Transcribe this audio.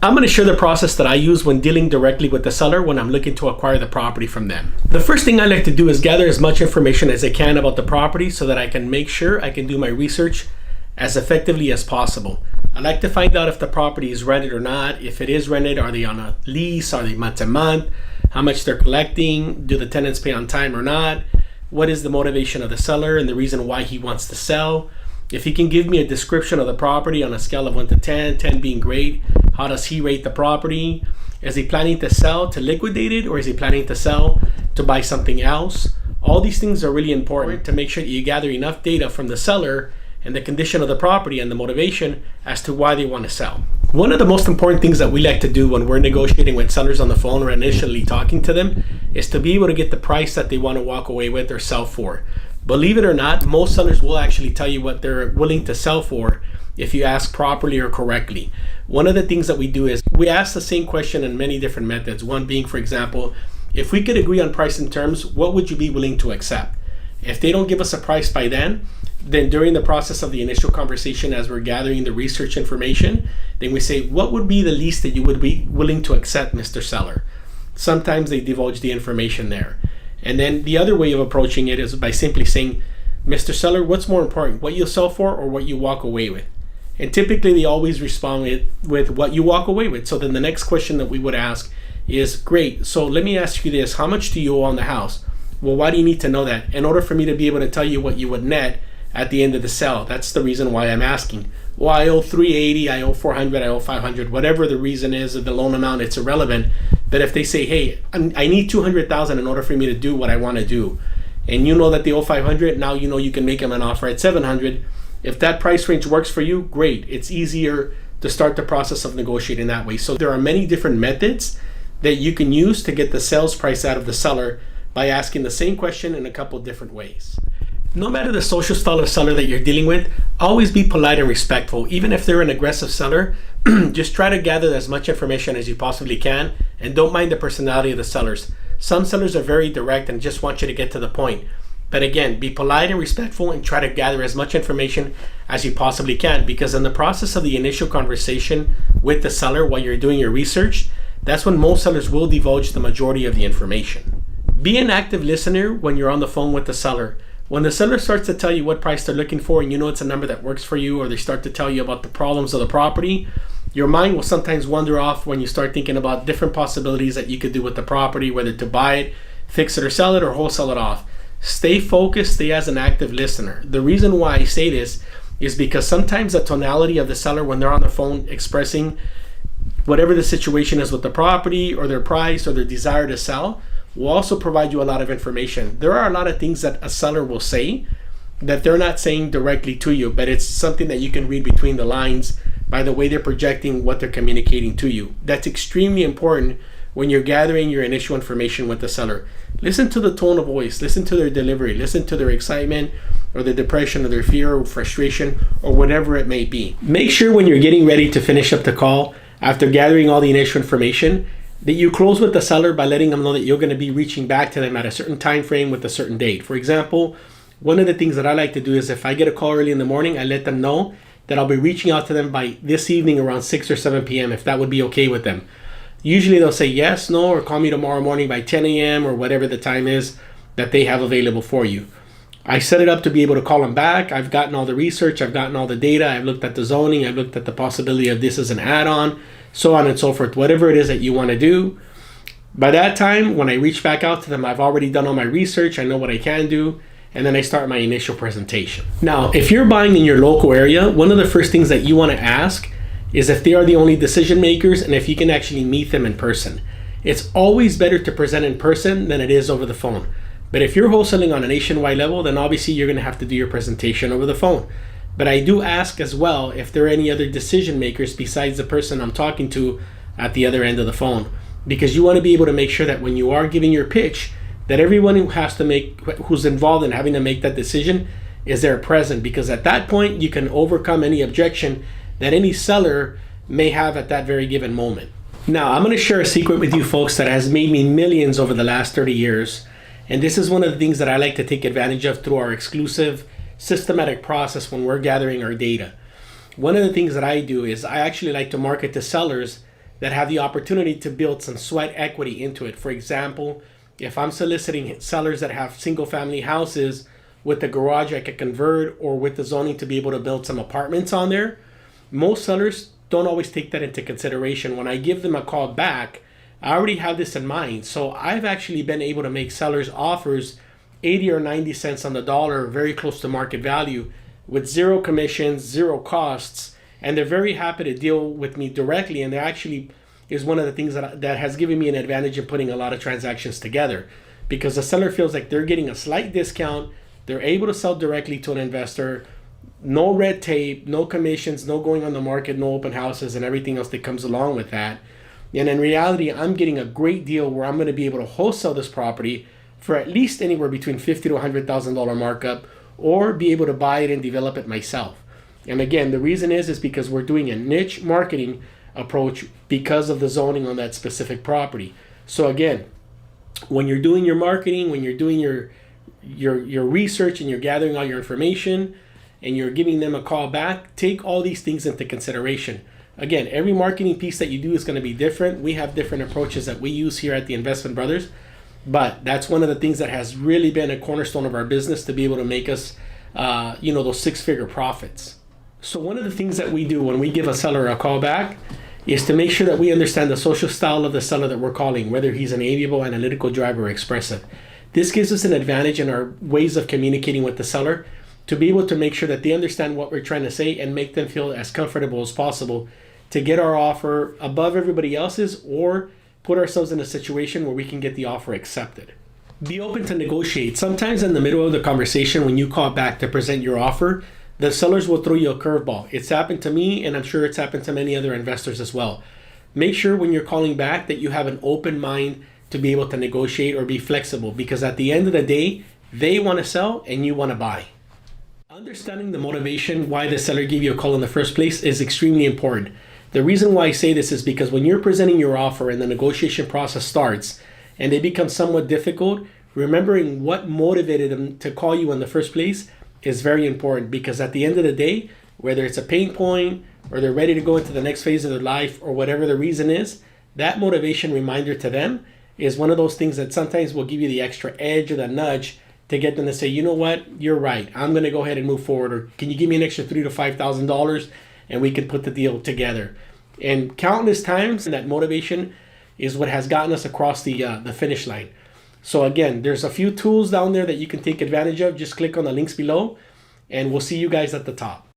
I'm going to share the process that I use when dealing directly with the seller when I'm looking to acquire the property from them. The first thing I like to do is gather as much information as I can about the property so that I can make sure I can do my research as effectively as possible. I like to find out if the property is rented or not. If it is rented, are they on a lease? Are they month to month? How much they're collecting? Do the tenants pay on time or not? What is the motivation of the seller and the reason why he wants to sell? If he can give me a description of the property on a scale of 1 to 10, 10 being great, how does he rate the property? Is he planning to sell to liquidate it, or is he planning to sell to buy something else? All these things are really important to make sure that you gather enough data from the seller and the condition of the property and the motivation as to why they want to sell. One of the most important things that we like to do when we're negotiating with sellers on the phone or initially talking to them is to be able to get the price that they want to walk away with or sell for. Believe it or not, most sellers will actually tell you what they're willing to sell for if you ask properly or correctly. One of the things that we do is we ask the same question in many different methods. One being, for example, if we could agree on price and terms, what would you be willing to accept? If they don't give us a price by then during the process of the initial conversation as we're gathering the research information, then we say, what would be the least that you would be willing to accept, Mr. Seller? Sometimes they divulge the information there. And then the other way of approaching it is by simply saying, Mr. Seller, what's more important, what you'll sell for or what you walk away with? And typically they always respond with what you walk away with. So then the next question that we would ask is, great, so let me ask you this, how much do you owe on the house? Well, why do you need to know that? In order for me to be able to tell you what you would net at the end of the sale. That's the reason why I'm asking. Well, I owe $380, I owe $400, I owe $500, whatever the reason is of the loan amount, it's irrelevant. But if they say, hey, I need $200,000 in order for me to do what I want to do, and you know that they owe $500, now you know you can make them an offer at $700. If that price range works for you, great. It's easier to start the process of negotiating that way. So there are many different methods that you can use to get the sales price out of the seller by asking the same question in a couple different ways. No matter the social style of seller that you're dealing with, always be polite and respectful. Even if they're an aggressive seller, just try to gather as much information as you possibly can and don't mind the personality of the sellers. Some sellers are very direct and just want you to get to the point. But again, be polite and respectful and try to gather as much information as you possibly can, because in the process of the initial conversation with the seller while you're doing your research, that's when most sellers will divulge the majority of the information. Be an active listener when you're on the phone with the seller. When the seller starts to tell you what price they're looking for and you know it's a number that works for you, or they start to tell you about the problems of the property, your mind will sometimes wander off when you start thinking about different possibilities that you could do with the property, whether to buy it, fix it or sell it, or wholesale it off. Stay focused, stay as an active listener. The reason why I say this is because sometimes the tonality of the seller when they're on the phone expressing whatever the situation is with the property or their price or their desire to sell will also provide you a lot of information. There are a lot of things that a seller will say that they're not saying directly to you, but it's something that you can read between the lines by the way they're projecting what they're communicating to you. That's extremely important when you're gathering your initial information with the seller. Listen to the tone of voice, listen to their delivery, listen to their excitement or the depression or their fear or frustration or whatever it may be. Make sure when you're getting ready to finish up the call, after gathering all the initial information, that you close with the seller by letting them know that you're going to be reaching back to them at a certain time frame with a certain date. For example, one of the things that I like to do is if I get a call early in the morning, I let them know that I'll be reaching out to them by this evening around 6 or 7 p.m. if that would be okay with them. Usually they'll say yes, no, or call me tomorrow morning by 10 a.m. or whatever the time is that they have available for you. I set it up to be able to call them back. I've gotten all the research, I've gotten all the data, I've looked at the zoning, I've looked at the possibility of this as an add-on, so on and so forth, whatever it is that you want to do. By that time, when I reach back out to them, I've already done all my research, I know what I can do, and then I start my initial presentation. Now, if you're buying in your local area, one of the first things that you want to ask is if they are the only decision makers and if you can actually meet them in person. It's always better to present in person than it is over the phone. But if you're wholesaling on a nationwide level, then obviously you're going to have to do your presentation over the phone. But I do ask as well if there are any other decision makers besides the person I'm talking to at the other end of the phone. Because you want to be able to make sure that when you are giving your pitch, that everyone who's involved in having to make that decision is there present. Because at that point, you can overcome any objection that any seller may have at that very given moment. Now, I'm going to share a secret with you folks that has made me millions over the last 30 years. And this is one of the things that I like to take advantage of through our exclusive systematic process when we're gathering our data. One of the things that I do is I actually like to market to sellers that have the opportunity to build some sweat equity into it. For example, if I'm soliciting sellers that have single family houses with the garage I could convert, or with the zoning to be able to build some apartments on there, most sellers don't always take that into consideration. When I give them a call back, I already have this in mind. So I've actually been able to make sellers offers 80 or 90 cents on the dollar, very close to market value, with zero commissions, zero costs, and they're very happy to deal with me directly. And there actually is one of the things that has given me an advantage in putting a lot of transactions together, because the seller feels like they're getting a slight discount. They're able to sell directly to an investor. No red tape, no commissions, no going on the market, no open houses, and everything else that comes along with that. And in reality, I'm getting a great deal where I'm going to be able to wholesale this property for at least anywhere between $50,000 to $100,000 markup, or be able to buy it and develop it myself. And again, the reason is because we're doing a niche marketing approach because of the zoning on that specific property. So again, when you're doing your marketing, when you're doing your research and you're gathering all your information and you're giving them a call back, take all these things into consideration. Again, every marketing piece that you do is going to be different. We have different approaches that we use here at the Investment Brothers, but that's one of the things that has really been a cornerstone of our business to be able to make us, those six-figure profits. So one of the things that we do when we give a seller a call back is to make sure that we understand the social style of the seller that we're calling, whether he's an amiable, analytical driver, or expressive. This gives us an advantage in our ways of communicating with the seller to be able to make sure that they understand what we're trying to say and make them feel as comfortable as possible to get our offer above everybody else's, or put ourselves in a situation where we can get the offer accepted. Be open to negotiate. Sometimes in the middle of the conversation, when you call back to present your offer, the sellers will throw you a curveball. It's happened to me, and I'm sure it's happened to many other investors as well. Make sure when you're calling back that you have an open mind to be able to negotiate or be flexible, because at the end of the day, they want to sell and you want to buy. Understanding the motivation why the seller gave you a call in the first place is extremely important. The reason why I say this is because when you're presenting your offer and the negotiation process starts and they become somewhat difficult, remembering what motivated them to call you in the first place is very important, because at the end of the day, whether it's a pain point or they're ready to go into the next phase of their life or whatever the reason is, that motivation reminder to them is one of those things that sometimes will give you the extra edge or the nudge to get them to say, you know what, you're right, I'm going to go ahead and move forward, or can you give me an extra $3,000 to $5,000 and we can put the deal together. And countless times, that motivation is what has gotten us across the finish line. So again, there's a few tools down there that you can take advantage of. Just click on the links below and we'll see you guys at the top.